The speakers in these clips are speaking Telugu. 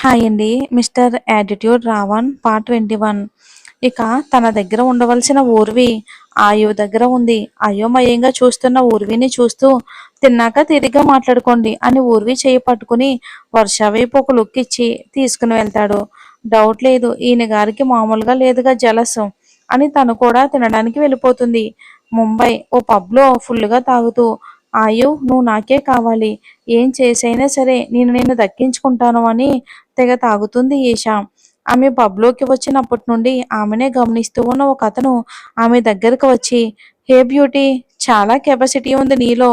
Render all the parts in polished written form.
హాయ్ అండి. Mister attitude Ravan part 21. ఇక తన దగ్గర ఉండవలసిన ఊర్వి ఆయువు దగ్గర ఉంది. అయోమయంగా చూస్తున్న ఊర్విని చూస్తూ తిన్నాక తిరిగ్గా మాట్లాడుకోండి అని ఊర్వి చేయి పట్టుకుని వర్ష వైపు ఒక లుక్ ఇచ్చి తీసుకుని వెళ్తాడు. డౌట్ లేదు, ఈయన గారికి మామూలుగా లేదుగా జలసం అని తను కూడా తినడానికి వెళ్ళిపోతుంది. ముంబై ఓ పబ్లో ఫుల్గా తాగుతూ, ఆయు నువ్వు నాకే కావాలి, ఏం చేసైనా సరే నేను నిన్ను దక్కించుకుంటాను అని తెగ తాగుతుంది ఈషా. ఆమె పబ్లోకి వచ్చినప్పటి నుండి ఆమెనే గమనిస్తూ ఉన్న ఒక అతను ఆమె దగ్గరకు వచ్చి, హే బ్యూటీ, చాలా కెపాసిటీ ఉంది నీలో,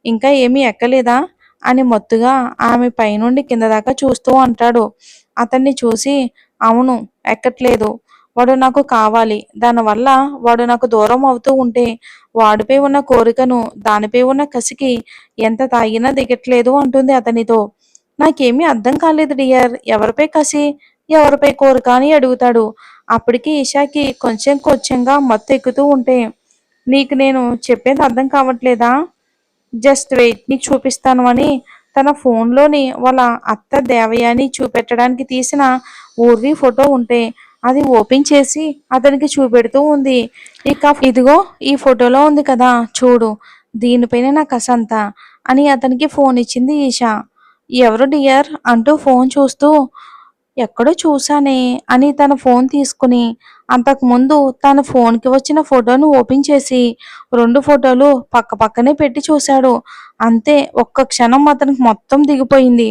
ఇంకా ఏమీ ఎక్కలేదా అని మొత్తుగా ఆమె పైనుండి కింద దాకా చూస్తూ అంటాడు. అతన్ని చూసి, అవును ఎక్కట్లేదు, వాడు నాకు కావాలి, దానివల్ల వాడు నాకు దూరం అవుతూ ఉంటే వాడిపై ఉన్న కోరికను, దానిపై ఉన్న కసికి ఎంత తాగినా దిగట్లేదు అంటుంది అతనితో. నాకేమీ అర్థం కాలేదు డియర్, ఎవరిపై కసి, ఎవరిపై కోరిక అని అడుగుతాడు. అప్పటికి ఈషాకి కొంచెం కొంచెంగా మత్తు ఎక్కుతూ ఉంటే, నీకు నేను చెప్పేది అర్థం కావట్లేదా, జస్ట్ వెయిట్ నీకు చూపిస్తాను అని తన ఫోన్లోని వాళ్ళ అత్త దేవయాని చూపెట్టడానికి తీసిన ఊర్వి ఫోటో ఉంటే అది ఓపెన్ చేసి అతనికి చూపెడుతూ ఉంది. ఇక ఇదిగో ఈ ఫోటోలో ఉంది కదా చూడు, దీనిపైన నా కసంతా అని అతనికి ఫోన్ ఇచ్చింది ఈషా. ఎవరు డియర్ అంటూ ఫోన్ చూస్తూ, ఎక్కడో చూశానే అని తన ఫోన్ తీసుకుని అంతకుముందు తన ఫోన్కి వచ్చిన ఫోటోను ఓపెన్ చేసి 2 ఫోటోలు పక్క పక్కనే పెట్టి చూశాడు. అంతే, ఒక్క క్షణం అతనికి మొత్తం దిగిపోయింది.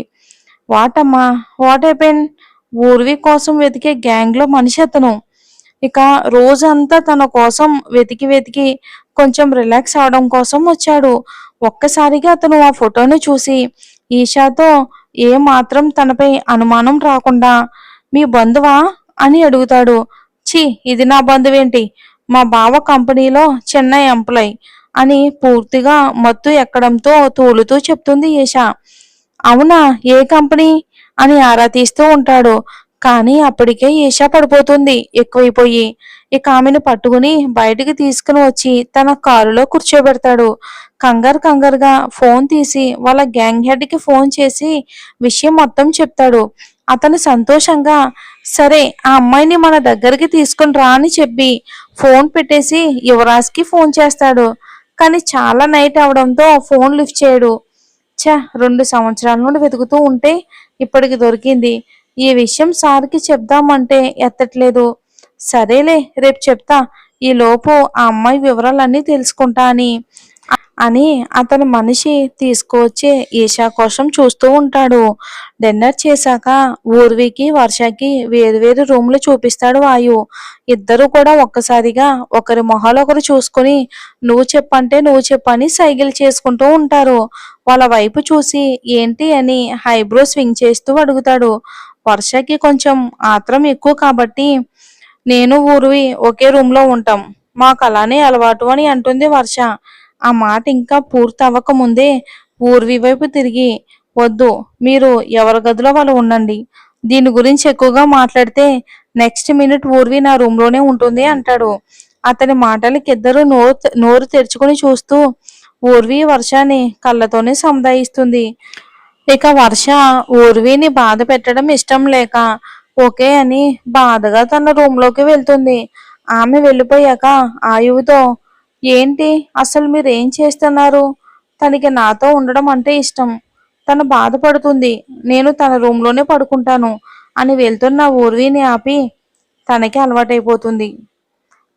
వాటమ్మా, వాట్ హ్యాపెన్, ఊర్వి కోసం వెతికే గ్యాంగ్లో మనిషి అతను. ఇక రోజంతా తన కోసం వెతికి వెతికి కొంచెం రిలాక్స్ అవడం కోసం వచ్చాడు. ఒక్కసారిగా అతను ఆ ఫోటోను చూసి ఈషాతో ఏ మాత్రం తనపై అనుమానం రాకుండా, మీ బంధువా అని అడుగుతాడు. ఛీ, ఇది నా బంధువేంటి, మా బావ కంపెనీలో చిన్న ఎంప్లాయ్ అని పూర్తిగా మత్తు ఎక్కడంతో తూలుతూ చెప్తుంది ఈషా. అవునా, ఏ కంపెనీ అని ఆరా తీస్తూ ఉంటాడు. కానీ అప్పటికే ఈషా పడిపోతుంది ఎక్కువైపోయి. ఇక ఆమెను పట్టుకుని బయటికి తీసుకుని వచ్చి తన కారులో కూర్చోబెడతాడు. కంగారుగా ఫోన్ తీసి వాళ్ళ గ్యాంగ్ హెడ్కి ఫోన్ చేసి విషయం మొత్తం చెప్తాడు. అతను సంతోషంగా, సరే ఆ అమ్మాయిని మన దగ్గరికి తీసుకుని రా అని చెప్పి ఫోన్ పెట్టేసి యువరాజ్కి ఫోన్ చేస్తాడు. కానీ చాలా నైట్ అవడంతో ఫోన్ లిఫ్ట్ చేయడు. 2 సంవత్సరాల నుండి వెతుకుతూ ఉంటే ఇప్పటికి దొరికింది. ఈ విషయం సార్కి చెప్దామంటే ఎత్తట్లేదు. సరేలే, రేపు చెప్తా, ఈలోపు ఆ అమ్మాయి వివరాలన్నీ తెలుసుకుంటా అని అతని మనిషి తీసుకువచ్చే ఈషా కోసం చూస్తూ ఉంటాడు. డిన్నర్ చేశాక ఊర్వికి వర్షకి వేరు రూమ్లు చూపిస్తాడు వాయు. ఇద్దరు కూడా ఒక్కసారిగా ఒకరి మొహాలు ఒకరు చూసుకుని నువ్వు చెప్పంటే నువ్వు చెప్పని సైకిల్ చేసుకుంటూ ఉంటారు. వాళ్ళ వైపు చూసి ఏంటి అని హైబ్రో స్వింగ్ చేస్తూ అడుగుతాడు. వర్షకి కొంచెం ఆత్రం ఎక్కువ కాబట్టి, నేను ఊర్వి ఒకే రూమ్లో ఉంటాం, మాకు అలానే అలవాటు అని అంటుంది వర్ష. ఆ మాట ఇంకా పూర్తి అవ్వకముందే ఊర్వి వైపు తిరిగి, వద్దు, మీరు ఎవరి గదిలో వాళ్ళు ఉండండి, దీని గురించి ఎక్కువగా మాట్లాడితే నెక్స్ట్ మినిట్ ఊర్వి నా రూమ్లోనే ఉంటుంది అంటాడు. అతని మాటలకి ఇద్దరు నోరు తెరుచుకుని చూస్తూ ఊర్వి వర్షాన్ని కళ్ళతోనే సముదాయిస్తుంది. ఇక వర్ష ఊర్విని బాధ పెట్టడం ఇష్టం లేక ఓకే అని బాధగా తన రూమ్లోకి వెళ్తుంది. ఆమె వెళ్ళిపోయాక ఆయువుతో, ఏంటి అసలు మీరు ఏం చేస్తున్నారు, తనకి నాతో ఉండడం అంటే ఇష్టం, తను బాధపడుతుంది, నేను తన రూమ్లోనే పడుకుంటాను అని వెళ్తున్న ఊర్విని ఆపి, తనకి అలవాటైపోతుంది,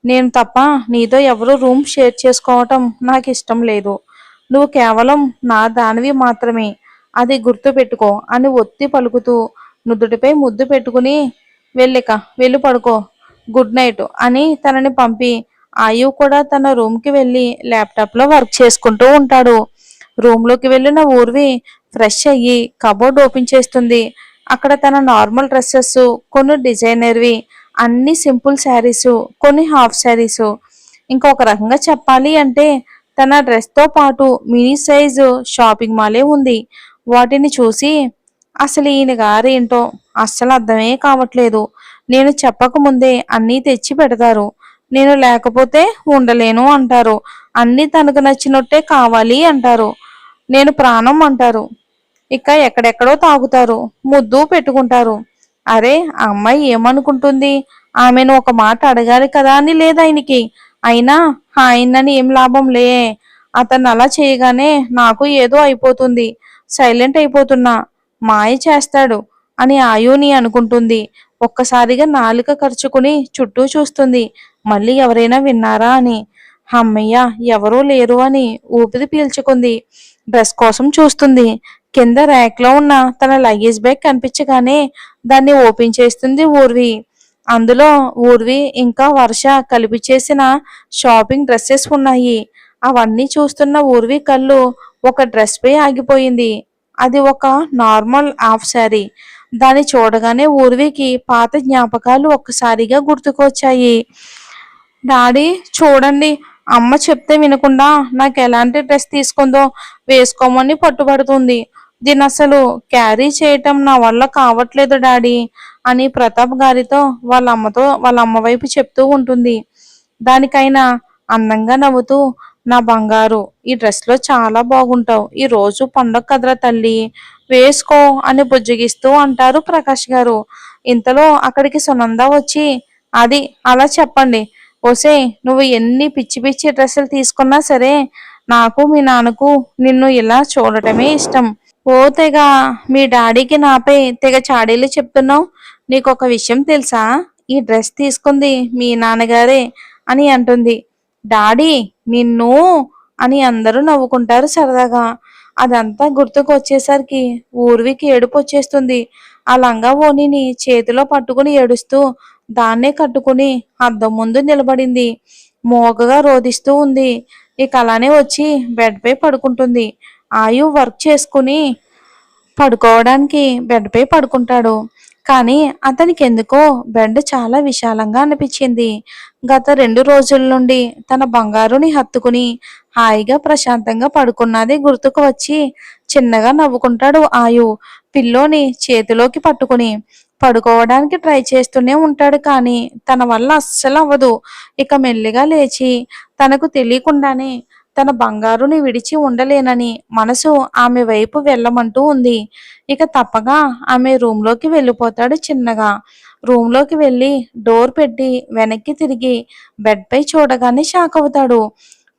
నేను తప్ప నీతో ఎవరు రూమ్ షేర్ చేసుకోవటం నాకు ఇష్టం లేదు, నువ్వు కేవలం నా దానివి మాత్రమే, అది గుర్తు పెట్టుకో అని ఒత్తి పలుకుతూ నుదుటిపై ముద్దు పెట్టుకుని, వెళ్ళి పడుకో, గుడ్ నైట్ అని తనని పంపి ఆయు కూడా తన రూమ్కి వెళ్ళి ల్యాప్టాప్లో వర్క్ చేసుకుంటూ ఉంటాడు. రూమ్లోకి వెళ్ళిన ఊర్వి ఫ్రెష్ అయ్యి కబోర్డ్ ఓపెన్ చేస్తుంది. అక్కడ తన నార్మల్ డ్రెస్సెస్, కొన్ని డిజైనర్వి, అన్ని సింపుల్ శారీసు, కొన్ని హాఫ్ శారీసు, ఇంకొక రకంగా చెప్పాలి అంటే తన డ్రెస్తో పాటు మినీ సైజు షాపింగ్ మాలే ఉంది. వాటిని చూసి, అసలు ఈయన గారేంటో అస్సలు అర్థమే కావట్లేదు, నేను చెప్పకముందే అన్నీ తెచ్చి పెడతారు, నేను లేకపోతే ఉండలేను అంటారు, అన్నీ తనకు నచ్చినట్టే కావాలి అంటారు, నేను ప్రాణం అంటారు, ఇక ఎక్కడెక్కడో తాగుతారు, ముద్దు పెట్టుకుంటారు. అరే, ఆ అమ్మాయి ఏమనుకుంటుంది, ఆమెను ఒక మాట అడగాలి కదా అని లేదు ఆయనకి. అయినా ఆయనని ఏం లాభంలే, అతను అలా చేయగానే నాకు ఏదో అయిపోతుంది, సైలెంట్ అయిపోతున్నా, మాయ చేస్తాడు అని ఆయుని అనుకుంటుంది. ఒక్కసారిగా నాలుక ఖర్చుకుని చుట్టూ చూస్తుంది, మళ్ళీ ఎవరైనా విన్నారా అని. అమ్మయ్య, ఎవరూ లేరు అని ఊపిరి పీల్చుకుంది. డ్రెస్ కోసం చూస్తుంది. కింద ర్యాక్లో ఉన్న తన లగేజ్ బ్యాగ్ కనిపించగానే దాన్ని ఓపెన్ చేస్తుంది ఊర్వి. అందులో ఊర్వి ఇంకా వర్ష కలిపి చేసిన షాపింగ్ డ్రెస్సెస్ ఉన్నాయి. అవన్నీ చూస్తున్న ఊర్వి కళ్ళు ఒక డ్రెస్ పై ఆగిపోయింది. అది ఒక నార్మల్ హాఫ్ శారీ. దాన్ని చూడగానే ఊర్వికి పాత జ్ఞాపకాలు ఒక్కసారిగా గుర్తుకొచ్చాయి. డాడీ, చూడండి, అమ్మ చెప్తే వినకుండా నాకు ఎలాంటి డ్రెస్ తీసుకుందో వేసుకోమని పట్టుబడుతుంది. దీన్ని అసలు క్యారీ చేయటం నా వల్ల కావట్లేదు డాడీ అని ప్రతాప్ గారితో వాళ్ళ అమ్మ వైపు చెప్తూ ఉంటుంది. దానికైనా అందంగా నవ్వుతూ, నా బంగారు, ఈ డ్రెస్లో చాలా బాగుంటావు, ఈ రోజు పండగ కదరా తల్లి, వేసుకో అని బుజ్జగిస్తూ అంటారు ప్రకాష్ గారు. ఇంతలో అక్కడికి సునంద వచ్చి, అది అలా చెప్పండి. ఓసే, నువ్వు ఎన్ని పిచ్చి పిచ్చి డ్రెస్సులు తీసుకున్నా సరే, నాకు మీ నాన్నకు నిన్ను ఇలా చూడటమే ఇష్టం. ఓ తెగ మీ డాడీకి నాపై తెగ చాడీలు చెప్తున్నావు. నీకొక విషయం తెలుసా, ఈ డ్రెస్ తీసుకుంది మీ నాన్నగారే అని అంటుంది. డాడీ, నిన్ను అని అందరూ నవ్వుకుంటారు సరదాగా. అదంతా గుర్తుకు వచ్చేసరికి ఊర్వికి ఏడుపు వచ్చేస్తుంది. ఆ లంగా ఓణిని చేతిలో పట్టుకుని ఏడుస్తూ దాన్నే కట్టుకుని అద్దం ముందు నిలబడింది. మోగగా రోదిస్తూ ఉంది. ఇక అలానే వచ్చి బెడ్ పై పడుకుంటుంది. ఆయు వర్క్ చేసుకుని పడుకోవడానికి బెడ్ పై పడుకుంటాడు. కానీ అతనికి ఎందుకో బెడ్ చాలా విశాలంగా అనిపించింది. గత 2 రోజుల నుండి తన బంగారుని హత్తుకుని హాయిగా ప్రశాంతంగా పడుకున్నది గుర్తుకు వచ్చి చిన్నగా నవ్వుకుంటాడు ఆయు. పిల్లోని చేతిలోకి పట్టుకుని పడుకోవడానికి ట్రై చేస్తూనే ఉంటాడు, కానీ తన వల్ల అస్సలు అవ్వదు. ఇక మెల్లిగా లేచి తనకు తెలియకుండానే తన బంగారుని విడిచి ఉండలేనని మనసు ఆమె వైపు వెళ్ళమంటూ ఉంది. ఇక తప్పగా ఆమె రూంలోకి వెళ్ళిపోతాడు చిన్నగా. రూంలోకి వెళ్ళి డోర్ పెట్టి వెనక్కి తిరిగి బెడ్ పై చూడగానే షాక్ అవుతాడు.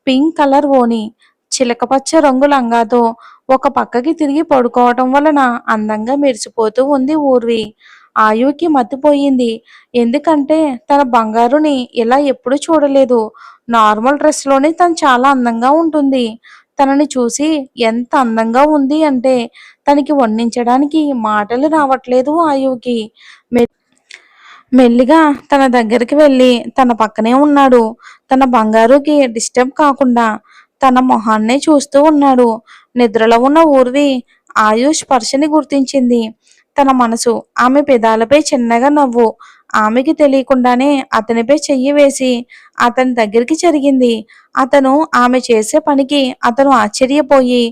పింక్ కలర్ ఓని, చిలకపచ్చ రంగు లంగాతో ఒక పక్కకి తిరిగి పడుకోవటం వలన అందంగా మెరిసిపోతూ ఉంది ఊర్వి. ఆయుకి మతిపోయింది. ఎందుకంటే తన బంగారుని ఇలా ఎప్పుడు చూడలేదు. నార్మల్ డ్రెస్లోనే తను చాలా అందంగా ఉంటుంది. తనని చూసి ఎంత అందంగా ఉంది అంటే తనకి వర్ణించడానికి మాటలు రావట్లేదు ఆయుకి. మెల్లిగా తన దగ్గరికి వెళ్ళి తన పక్కనే ఉన్నాడు. తన బంగారుకి డిస్టర్బ్ కాకుండా తన మొహాన్నే చూస్తూ ఉన్నాడు. నిద్రలో ఉన్న ఊర్వి ఆయుష్ స్పర్శని గుర్తించింది. తన మనసు ఆమె పెదాలపై చిన్నగా నవ్వు. ఆమెకి తెలియకుండానే అతనిపై చెయ్యి వేసి అతని దగ్గరికి జరిగింది. అతను ఆమె చేసే పనికి అతను ఆశ్చర్యపోయి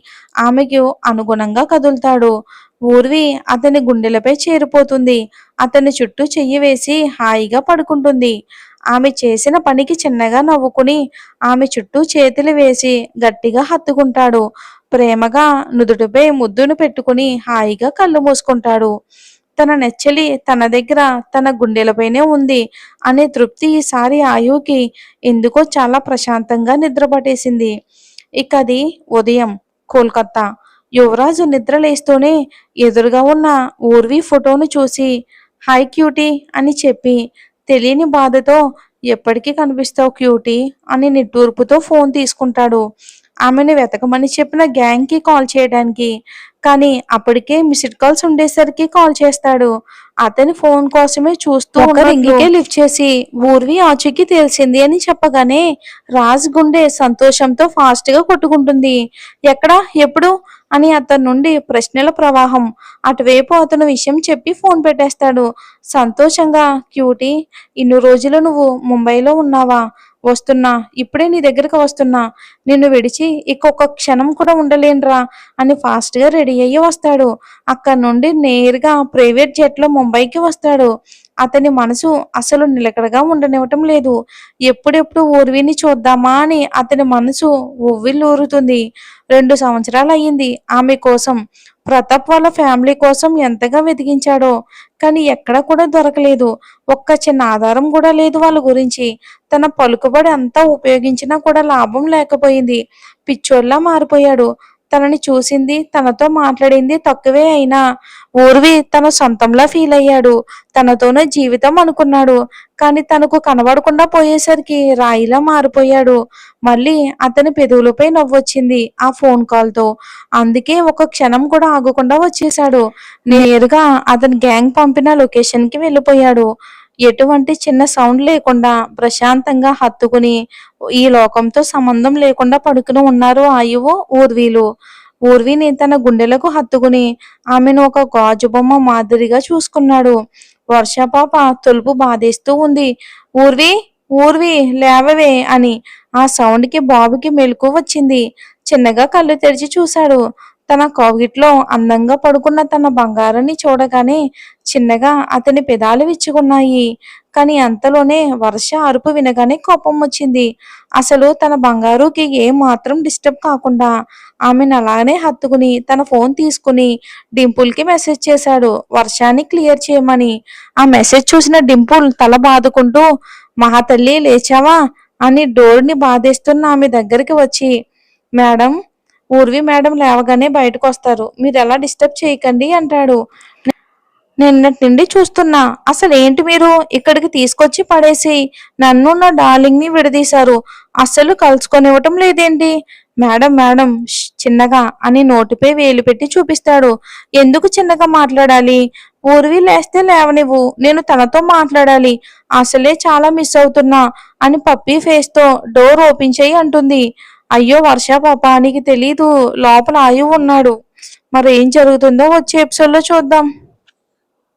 ఆమెకు అనుగుణంగా కదులుతాడు. ఊర్వి అతని గుండెలపై చేరిపోతుంది. అతని చుట్టూ చెయ్యి వేసి హాయిగా పడుకుంటుంది. ఆమె చేసిన పనికి చిన్నగా నవ్వుకుని ఆమె చుట్టూ చేతులు వేసి గట్టిగా హత్తుకుంటాడు. ప్రేమగా నుదుటిపై ముద్దును పెట్టుకుని హాయిగా కళ్ళు మూసుకుంటాడు. తన నెచ్చలి తన దగ్గర తన గుండెలపైనే ఉంది అనే తృప్తి ఈసారి ఆయుకి ఎందుకో చాలా ప్రశాంతంగా నిద్ర పట్టేసింది. ఇక అది ఉదయం, కోల్కతా. యువరాజు నిద్ర లేస్తూనే ఎదురుగా ఉన్న ఊర్వి ఫోటోను చూసి హాయ్ క్యూటీ అని చెప్పి తెలియని బాధతో ఎప్పటికీ కనిపిస్తావు క్యూటీ అని నిట్టూర్పుతో ఫోన్ తీసుకుంటాడు. ఆమెను వెతకమని చెప్పిన గ్యాంగ్కి కాల్ చేయడానికి. కానీ అప్పటికే మిస్డ్ కాల్స్ ఉండేసరికి కాల్ చేస్తాడు. అతని ఫోన్ కోసమే చూస్తూ రింగికే లిఫ్ట్ చేసి ఊర్వి ఆచూకీ తెలిసింది అని చెప్పగానే రాజ్ గుండె సంతోషంతో ఫాస్ట్ గా కొట్టుకుంటుంది. ఎక్కడ, ఎప్పుడు అని అతని నుండి ప్రశ్నల ప్రవాహం. అటువైపు అతను విషయం చెప్పి ఫోన్ పెట్టేస్తాడు. సంతోషంగా, క్యూటీ, ఇన్ని రోజులు నువ్వు ముంబైలో ఉన్నావా? వస్తున్నా, ఇప్పుడే నీ దగ్గరకు వస్తున్నా, నిన్ను విడిచి ఇంకొక క్షణం కూడా ఉండలేనురా అని ఫాస్ట్ గా రెడీ అయ్యి వస్తాడు. అక్కడి నుండి నేరుగా ప్రైవేట్ జెట్ లో ముంబైకి వస్తాడు. అతని మనసు అసలు నిలకడగా ఉండనివ్వటం లేదు. ఎప్పుడెప్పుడు ఊర్విని చూద్దామా అని అతని మనసు ఉవ్విళ్ళూరుతుంది. 2 సంవత్సరాలు అయ్యింది ఆమె కోసం ప్రతాప్ వాళ్ళ ఫ్యామిలీ కోసం ఎంతగా వెతికించాడో, కానీ ఎక్కడ కూడా దొరకలేదు. ఒక్క చిన్న ఆధారం కూడా లేదు వాళ్ళ గురించి. తన పలుకుబడి అంతా ఉపయోగించినా కూడా లాభం లేకపోయింది. పిచ్చోల్లా మారిపోయాడు. తనని చూసింది, తనతో మాట్లాడింది తక్కువే అయినా ఊర్వి తన సొంతంలా ఫీల్ అయ్యాడు. తనతోనే జీవితం అనుకున్నాడు. కానీ తనకు కనబడకుండా పోయేసరికి రాయిలా మారిపోయాడు. మళ్ళీ అతని పెదవులపై నవ్వొచ్చింది ఆ ఫోన్ కాల్‌తో. అందుకే ఒక క్షణం కూడా ఆగకుండా వచ్చేశాడు. నేరుగా అతని గ్యాంగ్ పంపిన లొకేషన్‌కి వెళ్ళిపోయాడు. ఎటువంటి చిన్న సౌండ్ లేకుండా ప్రశాంతంగా హత్తుకుని ఈ లోకంతో సంబంధం లేకుండా పడుకుని ఉన్నారు ఆయువు, ఊర్వీలు. ఊర్విని తన గుండెలకు హత్తుకుని ఆమెను ఒక గాజు బొమ్మ మాదిరిగా చూసుకున్నాడు. వర్షపాప తలుపు బాధేస్తూ ఉంది. ఊర్వి, ఊర్వి లేవవే అని. ఆ సౌండ్‌కి బాబుకి మెలకువ వచ్చింది. చిన్నగా కళ్ళు తెరిచి చూశాడు. తన కౌగిట్లో అందంగా పడుకున్న తన బంగారాన్ని చూడగానే చిన్నగా అతని పెదాలు విచ్చుకున్నాయి. కానీ అంతలోనే వర్ష అరుపు వినగానే కోపం వచ్చింది. అసలు తన బంగారుకి ఏ మాత్రం డిస్టర్బ్ కాకుండా ఆమెను అలానే హత్తుకుని తన ఫోన్ తీసుకుని డింపుల్‌కి మెసేజ్ చేశాడు వర్షాన్ని క్లియర్ చేయమని. ఆ మెసేజ్ చూసిన డింపుల్ తల బాదుకుంటూ మహాతల్లి లేచావా అని డోర్‌ని బాధేస్తున్న ఆమె దగ్గరికి వచ్చి, మేడం, ఊర్వి మేడం లేవగానే బయటకొస్తారు. మీరెలా డిస్టర్బ్ చేయకండి అంటాడు. నిన్నటి నుండి చూస్తున్నా. అసలేంటి మీరు ఇక్కడికి తీసుకొచ్చి పడేసి నన్ను నా డార్లింగ్‌ని విడదీశారు. అస్సలు కలుసుకొనివ్వటం లేదేంటి? మేడం మేడం చిన్నగా అని నోటిపై వేలు పెట్టి చూపిస్తాడు. ఎందుకు చిన్నగా మాట్లాడాలి? ఊర్వి లేస్తే లేవనివ్వు. నేను తనతో మాట్లాడాలి. అసలే చాలా మిస్ అవుతున్నా అని పప్పీ ఫేస్‌తో డోర్ ఓపెన్ చెయ్యి అంటుంది. అయ్యో వర్ష పాప నీకు తెలీదు లోపల ఆయువు ఉన్నాడు. మరేం జరుగుతుందో వచ్చే ఎపిసోడ్‌లో చూద్దాం.